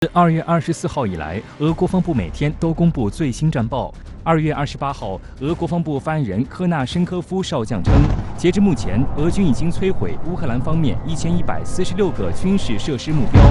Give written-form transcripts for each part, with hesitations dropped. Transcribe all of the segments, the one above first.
自2月24号以来，俄国防部每天都公布最新战报。2月28号，俄国防部发言人科纳申科夫少将称，截至目前，俄军已经摧毁乌克兰方面1146个军事设施目标，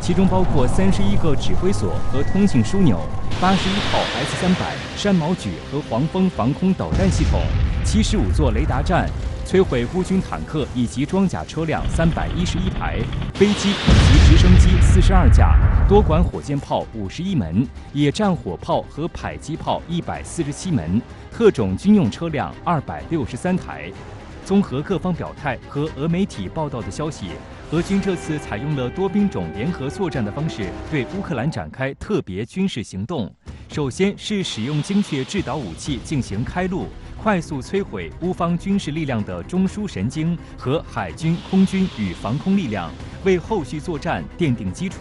其中包括31个指挥所和通信枢纽，81套 S-300、山毛榉和黄蜂防空导弹系统，75座雷达站。 摧毁乌军坦克以及装甲车辆311台，飞机以及直升机42架，多管火箭炮51门，野战火炮和迫击炮147门，特种军用车辆263台。综合各方表态和俄媒体报道的消息，俄军这次采用了多兵种联合作战的方式，对乌克兰展开特别军事行动。首先是使用精确制导武器进行开路。 快速摧毁乌方军事力量的中枢神经和海军、空军与防空力量，为后续作战奠定基础。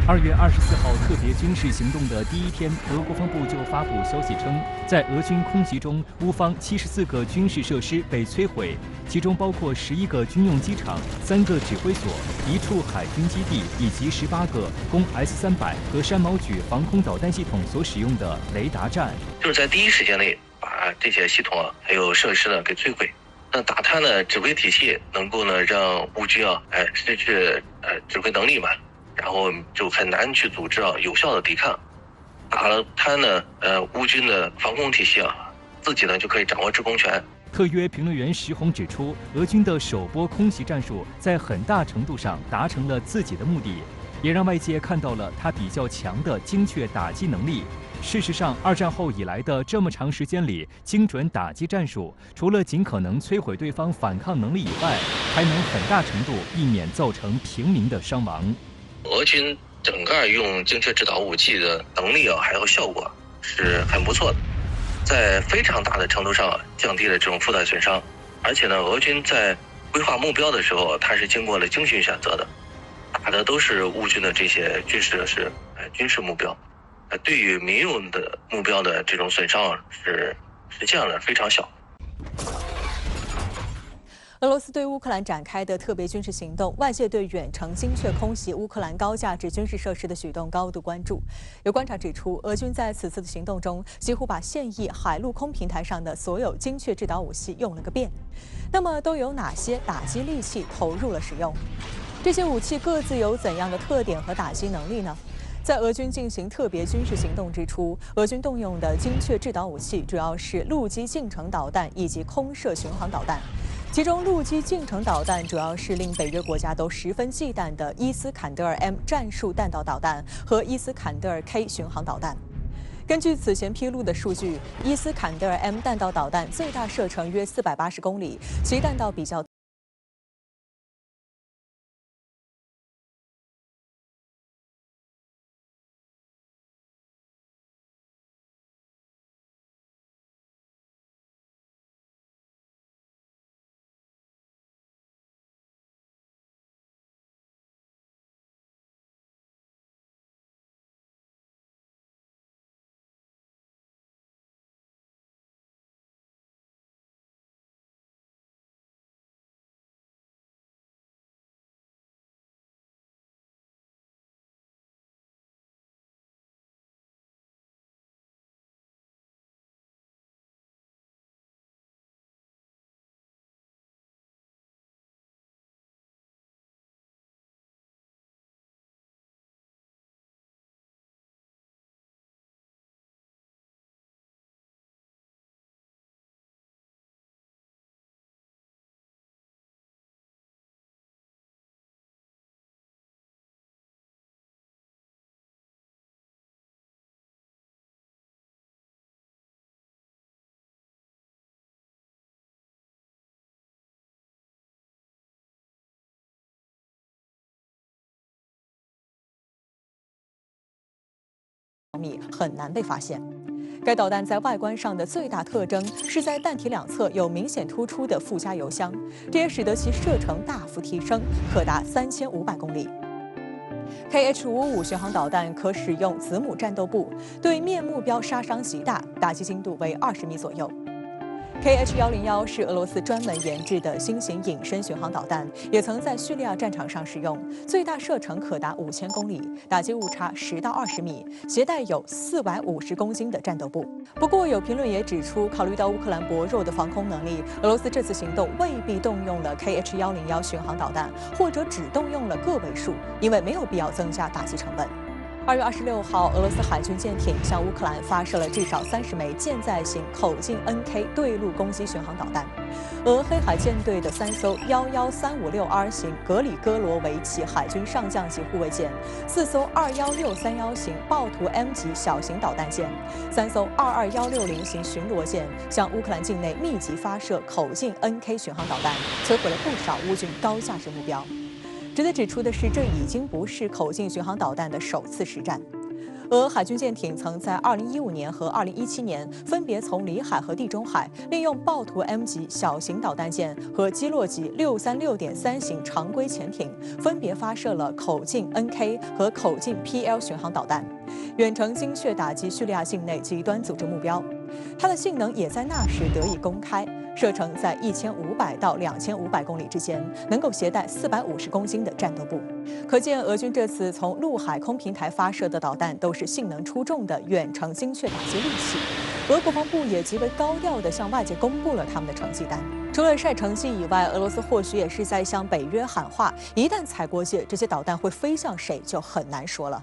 2月24号特别军事行动的第一天，俄国防部就发布消息称，在俄军空袭中，乌方74个军事设施被摧毁，其中包括11个军用机场、3个指挥所、1处海军基地以及18个供 S-300和山毛榉防空导弹系统所使用的雷达站。就是在第一时间内把这些系统还有设施呢给摧毁。那打瘫的指挥体系能够呢让乌军失去指挥能力嘛。 然后就很难去组织有效的抵抗，打了瘫呢乌军的防空体系自己呢就可以掌握制空权。特约评论员石红指出，俄军的首波空袭战术在很大程度上达成了自己的目的，也让外界看到了他比较强的精确打击能力。事实上，二战后以来的这么长时间里，精准打击战术除了尽可能摧毁对方反抗能力以外，还能很大程度避免造成平民的伤亡。 俄军整个用精确制导武器的能力还有效果是很不错的，在非常大的程度上降低了这种负担损伤。而且呢，俄军在规划目标的时候，它是经过了精心选择的，打的都是乌军的这些军事目标，对于民用的目标的这种损伤是实现了非常小。 俄罗斯对乌克兰展开的特别军事行动，外界对远程精确空袭乌克兰高价值军事设施的举动高度关注。有观察指出，俄军在此次的行动中几乎把现役海陆空平台上的所有精确制导武器用了个遍。那么，都有哪些打击利器投入了使用？这些武器各自有怎样的特点和打击能力呢？ 在俄军进行特别军事行动之初，俄军动用的精确制导武器主要是陆基近程导弹以及空射巡航导弹。其中，陆基近程导弹主要是令北约国家都十分忌惮的伊斯坎德尔 M 战术弹道导弹和伊斯坎德尔 K 巡航导弹。根据此前披露的数据，伊斯坎德尔 M 弹道导弹最大射程约480公里，其弹道比较。 很难被发现。该导弹在外观上的最大特征是在弹体两侧有明显突出的附加油箱，这也使得其射程大幅提升，可达3500公里。KH-555巡航导弹可使用子母战斗部，对面目标杀伤极大，打击精度为20米左右。KH-101是俄罗斯专门研制的新型隐身巡航导弹，也曾在叙利亚战场上使用，最大射程可达5000公里，打击误差10到20米，携带有450公斤的战斗部。不过，有评论也指出，考虑到乌克兰薄弱的防空能力，俄罗斯这次行动未必动用了 KH-101巡航导弹，或者只动用了个位数，因为没有必要增加打击成本。2月26号，俄罗斯海军舰艇向乌克兰发射了至少30枚舰载型口径 NK 对陆攻击巡航导弹。俄黑海舰队的3艘11356R 型格里戈罗维奇海军上将级护卫舰，4艘21631型豹图 M 级小型导弹舰，3艘22160型巡逻舰向乌克兰境内密集发射口径 NK 巡航导弹，摧毁了不少乌军高价值目标。值得指出的是，这已经不是口径巡航导弹的首次实战。俄海军舰艇曾在2015年和2017年分别从里海和地中海利用豹图 M 级小型导弹舰和基洛级636.3型常规潜艇，分别发射了口径 NK 和口径 PL 巡航导弹，远程精确打击叙利亚境内极端组织目标。它的性能也在那时得以公开。射程在1500到2500公里之间，能够携带450公斤的战斗部。可见，俄军这次从陆海空平台发射的导弹都是性能出众的远程精确打击利器。俄国防部也极为高调地向外界公布了他们的成绩单。除了晒成绩以外，俄罗斯或许也是在向北约喊话：一旦踩过界，这些导弹会飞向谁就很难说了。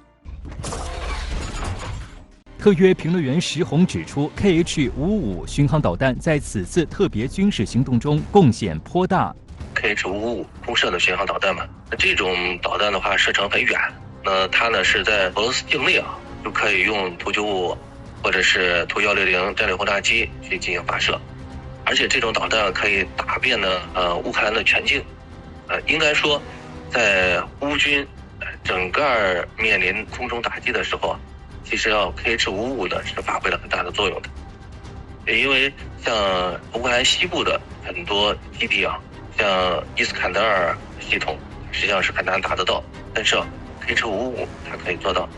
特约评论员石红指出 ，KH-555巡航导弹在此次特别军事行动中贡献颇大。KH-555空射的巡航导弹嘛，那这种导弹的话射程很远，那它呢是在俄罗斯境内就可以用图95或者是图160战略轰炸机去进行发射，而且这种导弹可以打遍乌克兰的全境，应该说，在乌军整个面临空中打击的时候。其实KH-555呢是发挥了很大的作用的，因为像乌克兰西部的很多基地像伊斯坎德尔系统实际上是很难达得到，但是KH-555它可以做到。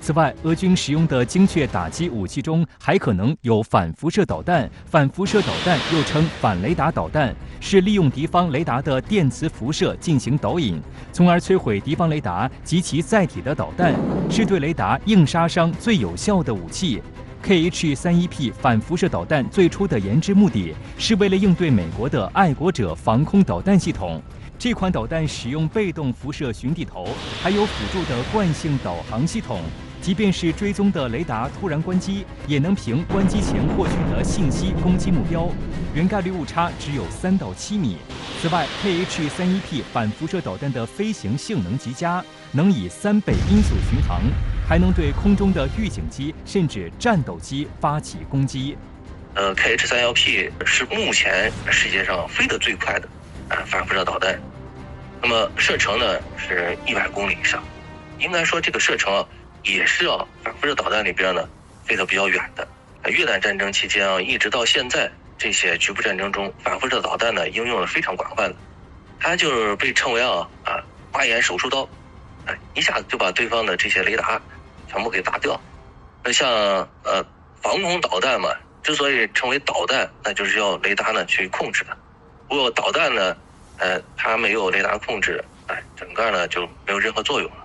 此外，俄军使用的精确打击武器中还可能有反辐射导弹。反辐射导弹又称反雷达导弹，是利用敌方雷达的电磁辐射进行导引，从而摧毁敌方雷达及其载体的导弹，是对雷达硬杀伤最有效的武器。KH-31P 反辐射导弹最初的研制目的是为了应对美国的爱国者防空导弹系统。这款导弹使用被动辐射寻地头，还有辅助的惯性导航系统。即便是追踪的雷达突然关机，也能凭关机前获取的信息攻击目标，原概率误差只有3到7米。此外 ，KH-31P 反辐射导弹的飞行性能极佳，能以3倍音速巡航，还能对空中的预警机甚至战斗机发起攻击。KH-31P 是目前世界上飞得最快的反辐射导弹，那么射程呢是100公里以上，应该说这个射程也是反辐射导弹里边呢飞得比较远的。越南战争期间一直到现在这些局部战争中，反辐射导弹呢应用了非常广泛的，它就是被称为花眼手术刀，一下子就把对方的这些雷达全部给打掉。那像防空导弹嘛，之所以称为导弹，那就是要雷达呢去控制的。不过导弹呢，它没有雷达控制，整个呢就没有任何作用了。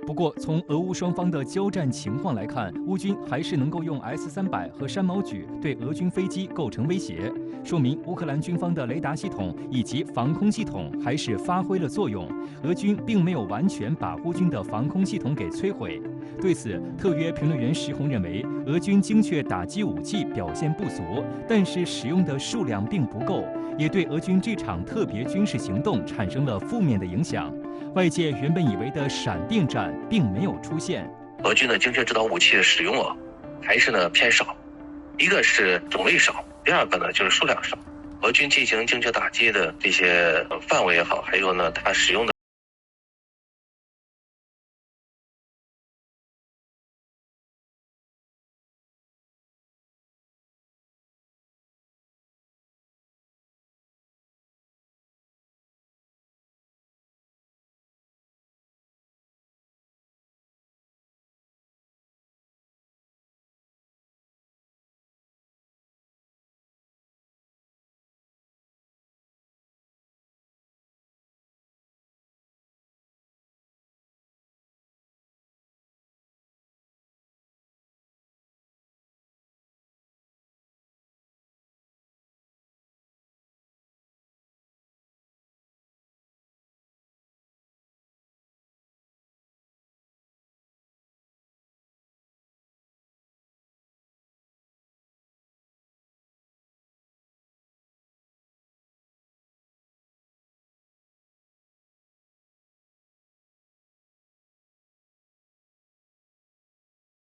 不过，从俄乌双方的交战情况来看，乌军还是能够用 S-300和山毛榉对俄军飞机构成威胁，说明乌克兰军方的雷达系统以及防空系统还是发挥了作用。俄军并没有完全把乌军的防空系统给摧毁。对此，特约评论员石红认为，俄军精确打击武器表现不俗，但是使用的数量并不够，也对俄军这场特别军事行动产生了负面的影响。外界原本以为的闪电战并没有出现。俄军的精确制导武器的使用还是呢偏少，一个是种类少，第二个呢就是数量少。俄军进行精确打击的这些范围也好，还有呢它使用的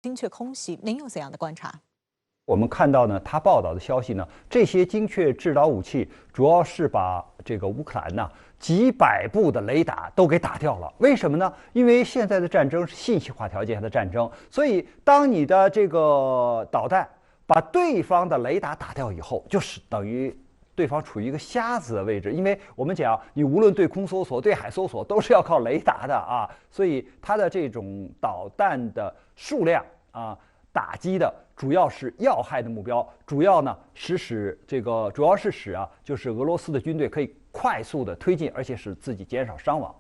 精确空袭，您有怎样的观察？我们看到呢，他报道的消息呢，这些精确制导武器主要是把这个乌克兰呢几百部的雷达都给打掉了。为什么呢？因为现在的战争是信息化条件下的战争，所以当你的这个导弹把对方的雷达打掉以后，就是等于对方处于一个瞎子的位置。因为我们讲，你无论对空搜索、对海搜索，都是要靠雷达的啊，所以它的这种导弹的数量啊，打击的主要是要害的目标，主要呢使就是俄罗斯的军队可以快速的推进，而且使自己减少伤亡。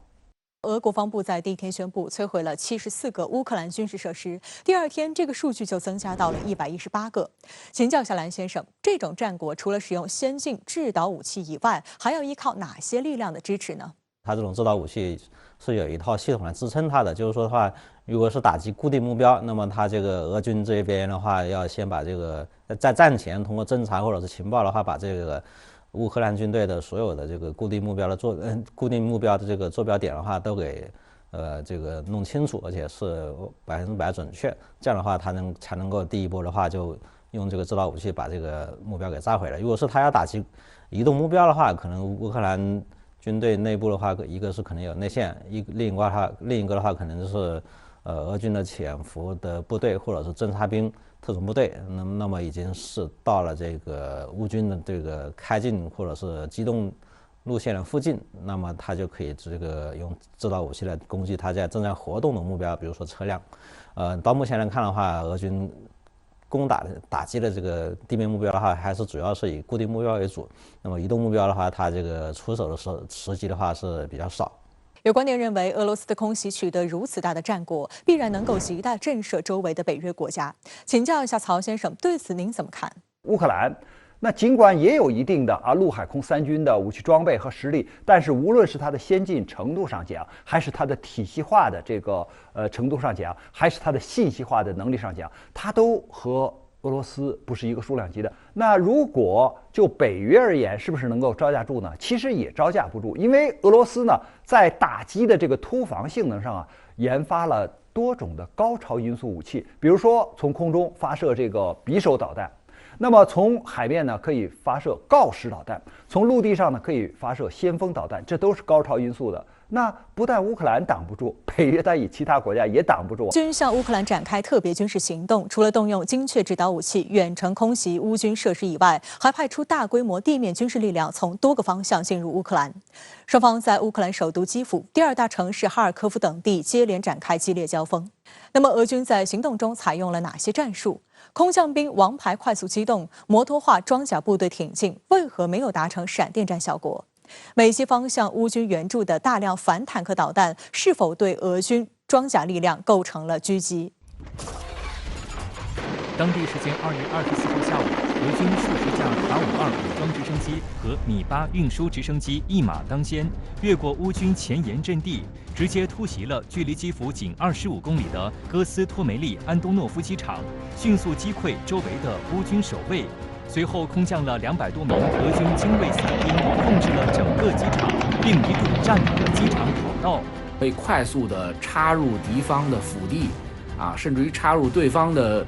俄国防部在第一天宣布摧毁了74个乌克兰军事设施，第二天这个数据就增加到了118个。请教一下蓝先生，这种战果除了使用先进制导武器以外，还要依靠哪些力量的支持呢？它这种制导武器是有一套系统来支撑它的，就是说的话，如果是打击固定目标，那么它这个俄军这边的话，要先把这个在战前通过侦察或者是情报的话，把这个乌克兰军队的所有的这个固定目标的这个坐标点的话，都给这个弄清楚，而且是100%准确。这样的话，才能够第一波的话就用这个制导武器把这个目标给炸毁了。如果是他要打击移动目标的话，可能乌克兰军队内部的话，一个是可能有内线，另一个的话可能是俄军的潜伏的部队或者是侦察兵、特种部队，那么已经是到了这个乌军的这个开进或者是机动路线的附近，那么他就可以这个用制导武器来攻击他正在活动的目标，比如说车辆。到目前来看的话，俄军打击的这个地面目标的话，还是主要是以固定目标为主。那么移动目标的话，它这个出手的时机的话是比较少。有观点认为，俄罗斯的空袭取得如此大的战果，必然能够极大震慑周围的北约国家。请教一下曹先生，对此您怎么看？乌克兰那尽管也有一定的陆海空三军的武器装备和实力，但是无论是它的先进程度上讲，还是它的体系化的这个程度上讲，还是它的信息化的能力上讲，它都和俄罗斯不是一个数量级的。那如果就北约而言，是不是能够招架住呢？其实也招架不住，因为俄罗斯呢在打击的这个突防性能上研发了多种的高超音速武器，比如说从空中发射这个匕首导弹。那么从海面呢可以发射锆石导弹，从陆地上呢可以发射先锋导弹，这都是高超音速的。那不但乌克兰挡不住，北约在其他国家也挡不住。军向乌克兰展开特别军事行动，除了动用精确制导武器远程空袭乌军设施以外，还派出大规模地面军事力量从多个方向进入乌克兰。双方在乌克兰首都基辅、第二大城市哈尔科夫等地接连展开激烈交锋。那么俄军在行动中采用了哪些战术？空降兵王牌快速机动、摩托化装甲部队挺进，为何没有达成闪电战效果？美西方向乌军援助的大量反坦克导弹，是否对俄军装甲力量构成了狙击？当地时间2月24号下午，俄军数十架卡52武装直升机和米8运输直升机一马当先，越过乌军前沿阵地，直接突袭了距离基辅仅25公里的哥斯托梅利安东诺夫机场，迅速击溃周围的乌军守卫。随后空降了200多名俄军精锐伞兵，控制了整个机场，并一度占领了机场跑道，可以快速地插入敌方的腹地，甚至于插入对方的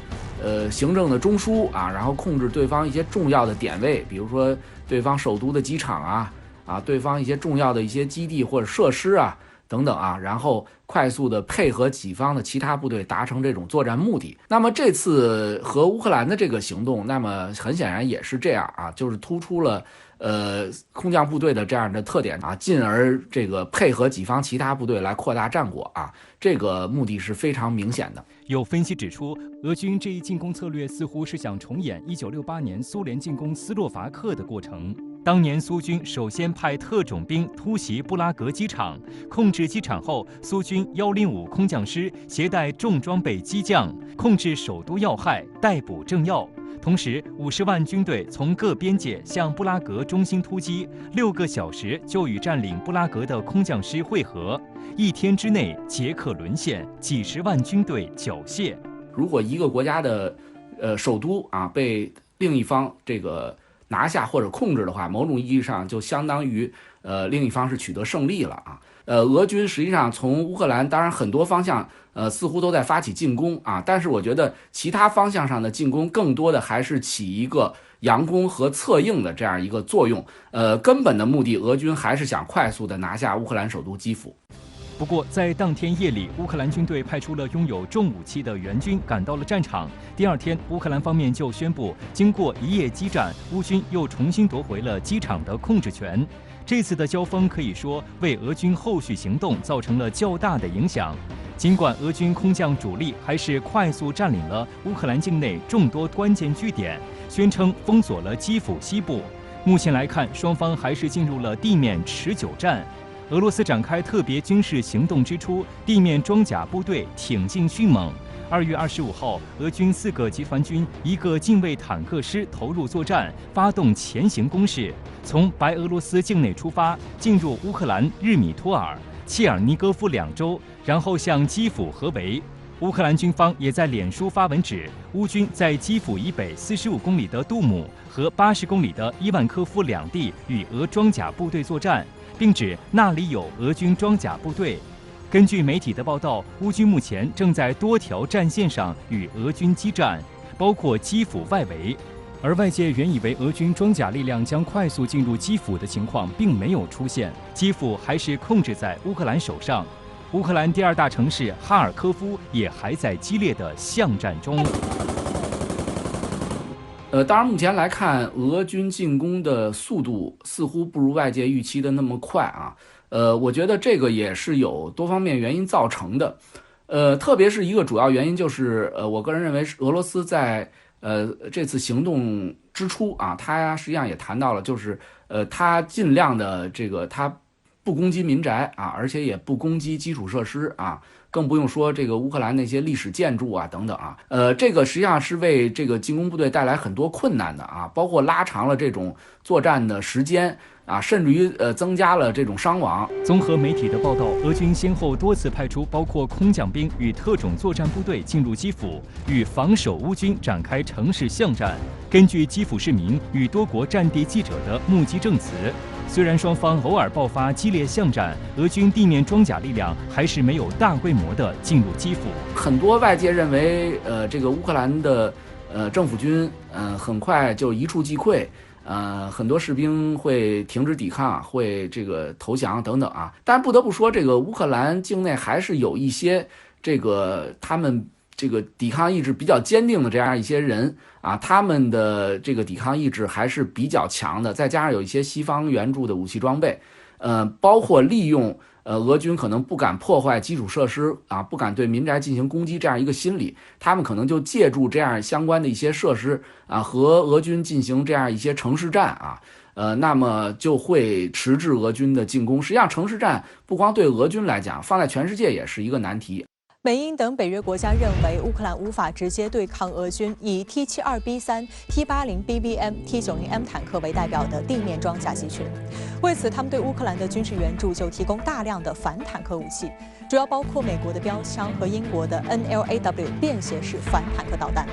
行政的中枢然后控制对方一些重要的点位，比如说对方首都的机场对方一些重要的一些基地或者设施等等然后快速的配合己方的其他部队达成这种作战目的。那么这次和乌克兰的这个行动，那么很显然也是这样就是突出了空降部队的这样的特点进而这个配合己方其他部队来扩大战果这个目的是非常明显的。有分析指出，俄军这一进攻策略似乎是想重演1968年苏联进攻斯洛伐克的过程。当年苏军首先派特种兵突袭布拉格机场，控制机场后，苏军105空降师携带重装备机降，控制首都要害，逮捕政要。同时，50万军队从各边界向布拉格中心突击，6个小时就与占领布拉格的空降师会合。1天之内，捷克沦陷，几十万军队缴械。如果一个国家的首都被另一方这个拿下或者控制的话，某种意义上就相当于另一方是取得胜利了啊。俄军实际上从乌克兰，当然很多方向似乎都在发起进攻啊，但是我觉得其他方向上的进攻更多的还是起一个佯攻和策应的这样一个作用。根本的目的，俄军还是想快速的拿下乌克兰首都基辅。不过，在当天夜里，乌克兰军队派出了拥有重武器的援军赶到了战场。第二天，乌克兰方面就宣布，经过一夜激战，乌军又重新夺回了机场的控制权。这次的交锋可以说为俄军后续行动造成了较大的影响。尽管俄军空降主力还是快速占领了乌克兰境内众多关键据点，宣称封锁了基辅西部。目前来看，双方还是进入了地面持久战。俄罗斯展开特别军事行动之初，地面装甲部队挺进迅猛。2月25号，俄军4个集团军、1个近卫坦克师投入作战，发动前行攻势，从白俄罗斯境内出发，进入乌克兰日米托尔、切尔尼戈夫2州，然后向基辅合围。乌克兰军方也在脸书发文指，乌军在基辅以北45公里的杜姆和80公里的伊万科夫两地与俄装甲部队作战，并指那里有俄军装甲部队。根据媒体的报道，乌军目前正在多条战线上与俄军激战，包括基辅外围。而外界原以为俄军装甲力量将快速进入基辅的情况并没有出现，基辅还是控制在乌克兰手上。乌克兰第2大城市哈尔科夫也还在激烈的巷战中。当然，目前来看，俄军进攻的速度似乎不如外界预期的那么快啊。我觉得这个也是有多方面原因造成的。特别是一个主要原因就是，我个人认为俄罗斯在这次行动之初啊，他实际上也谈到了，就是他尽量的他不攻击民宅啊，而且也不攻击基础设施啊，更不用说这个乌克兰那些历史建筑啊等等啊。这个实际上是为这个进攻部队带来很多困难的啊，包括拉长了这种作战的时间啊，甚至于增加了这种伤亡。综合媒体的报道，俄军先后多次派出包括空降兵与特种作战部队进入基辅，与防守乌军展开城市巷战。根据基辅市民与多国战地记者的目击证词，虽然双方偶尔爆发激烈巷战，俄军地面装甲力量还是没有大规模的进入基辅。很多外界认为，这个乌克兰的政府军很快就一触即溃。很多士兵会停止抵抗，会这个投降等等啊。但不得不说，这个乌克兰境内还是有一些他们这个抵抗意志比较坚定的这样一些人啊，他们的这个抵抗意志还是比较强的。再加上有一些西方援助的武器装备，包括利用俄军可能不敢破坏基础设施啊，不敢对民宅进行攻击这样一个心理，他们可能就借助这样相关的一些设施啊，和俄军进行这样一些城市战啊，那么就会迟滞俄军的进攻。实际上，城市战不光对俄军来讲，放在全世界也是一个难题。美英等北约国家认为乌克兰无法直接对抗俄军以 T72B3、T80 BVM、T90M 坦克为代表的地面装甲集群。为此，他们对乌克兰的军事援助就提供大量的反坦克武器，主要包括美国的标枪和英国的 NLAW 便携式反坦克导弹。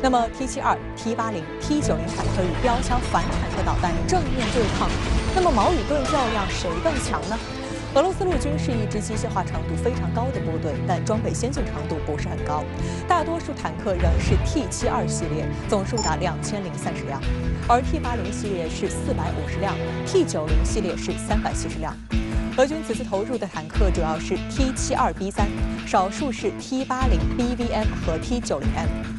那么 T72、T80、T90坦克与标枪反坦克导弹正面对抗，那么矛与盾较量谁更强呢？俄罗斯陆军是一支机械化程度非常高的部队，但装备先进程度不是很高。大多数坦克仍是 T72系列，总数达2030辆，而 T80系列是450辆， T90系列是370辆。俄军此次投入的坦克主要是 T72B3， 少数是 T80 BVM 和 T90M。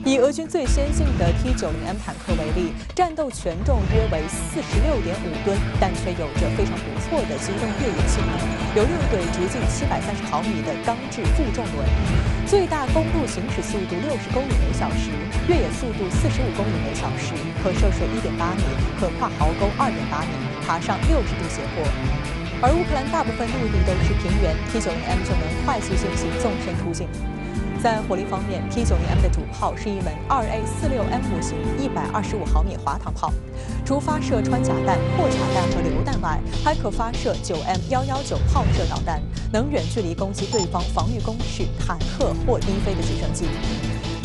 以俄军最先进的 T90M 坦克为例，战斗权重约为46.5吨，但却有着非常不错的机动越野性能，有6对直径730毫米的钢制负重轮，最大公路行驶速度60公里每小时，越野速度45公里每小时，可涉水1.8米，可跨壕沟2.8米，爬上60度斜坡。而乌克兰大部分陆地都是平原 ，T90M 就能快速进行纵深突进。在火力方面 ，T90M 的主炮是一门2A46M5型125毫米滑膛炮，除发射穿甲弹、破甲弹和榴弹外，还可发射9M119炮射导弹，能远距离攻击对方防御工事、坦克或低飞的直升机。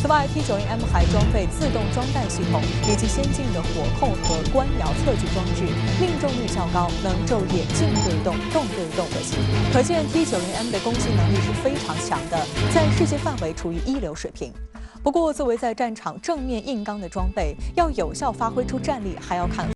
此外 ，T90M 还装备自动装弹系统以及先进的火控和官僚测距装置，命中率较高，能昼夜静对动、动对动的型。可见 T90M 的攻击能力是非常强的，在世界范围处于一流水平。不过，作为在战场正面硬刚的装备，要有效发挥出战力，还要看。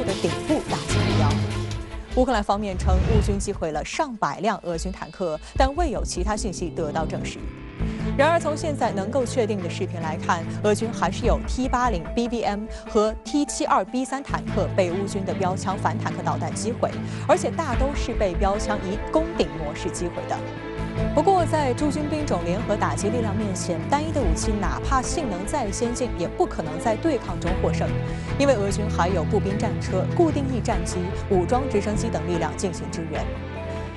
的顶部打击目标。乌克兰方面称，乌军击毁了上百辆俄军坦克，但未有其他信息得到证实。然而，从现在能够确定的视频来看，俄军还是有 T80 BBM 和 T72B3 坦克被乌军的标枪反坦克导弹击毁，而且大都是被标枪以攻顶模式击毁的。不过，在诸军兵种联合打击力量面前，单一的武器哪怕性能再先进，也不可能在对抗中获胜，因为俄军还有步兵战车、固定翼战机、武装直升机等力量进行支援。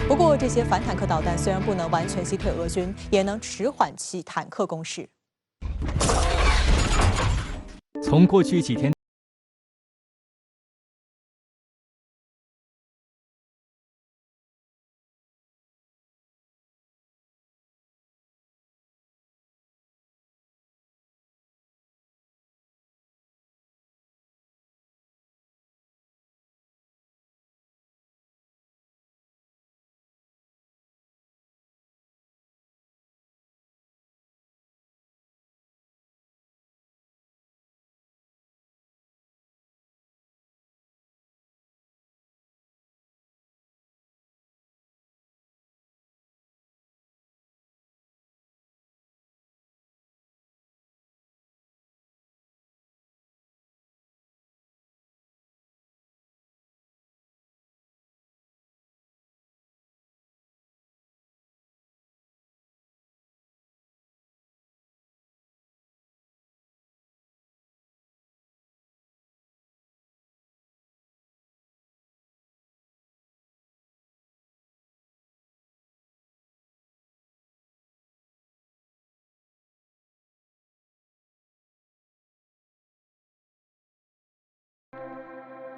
不过，这些反坦克导弹虽然不能完全击退俄军，也能迟缓其坦克攻势。从过去几天。